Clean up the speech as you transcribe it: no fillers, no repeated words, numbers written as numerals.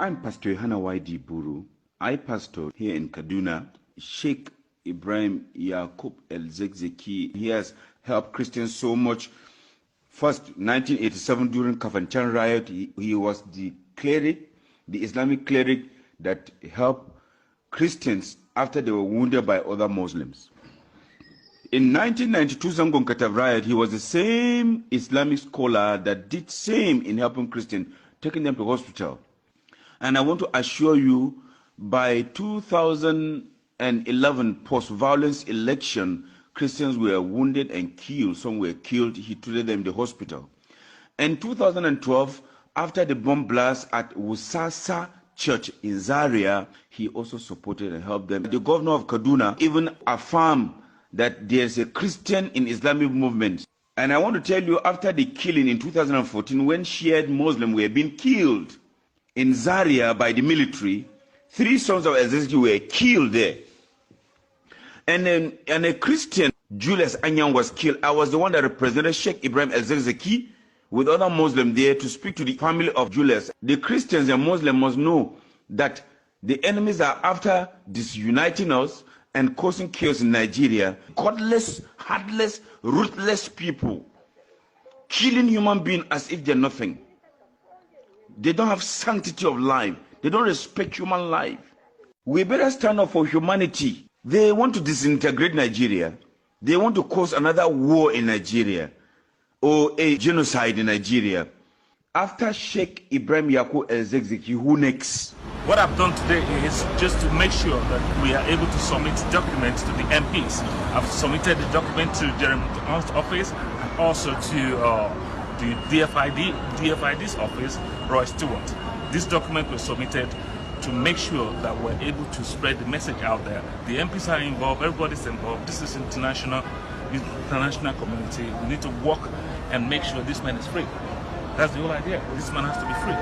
I'm Pastor Yohana Y.D. Buru. I pastor here in Kaduna. Sheikh Ibrahim Yaqub El-Zakzaky, he has helped Christians so much. First, 1987 during Kafanchan riot, he was the cleric, the Islamic cleric that helped Christians after they were wounded by other Muslims. In 1992 Zangon Kataf riot, he was the same Islamic scholar that did same in helping Christians, taking them to hospital. And I want to assure you, by 2011 post-violence election, Christians were wounded and killed. Some were killed. He treated them in the hospital. In 2012, after the bomb blast at Wusasa Church in Zaria, he also supported and helped them. The governor of Kaduna even affirmed that there's a Christian in Islamic movement. And I want to tell you, after the killing in 2014, when Shiite Muslims were being killed in Zaria by the military, 3 sons of El-Zakzaky were killed there. And a Christian, Julius Anyang, was killed. I was the one that represented Sheikh Ibrahim El-Zakzaky with other Muslims there to speak to the family of Julius. The Christians and Muslims must know that the enemies are after disuniting us and causing chaos in Nigeria. Godless, heartless, ruthless people killing human beings as if they're nothing. They don't have sanctity of life. They don't respect human life. We better stand up for humanity. They want to disintegrate Nigeria. They want to cause another war in Nigeria or a genocide in Nigeria. After Sheikh Ibrahim Yaqub El-Zakzaky, who next? What I've done today is just to make sure that we are able to submit documents to the MPs. I've submitted the document to Jeremy Hunt's office and also to the DFID's office, Roy Stewart. This document was submitted to make sure that we're able to spread the message out there. The MPs are involved, everybody's involved. This is international community. We need to work and make sure this man is free. That's the whole idea. This man has to be free.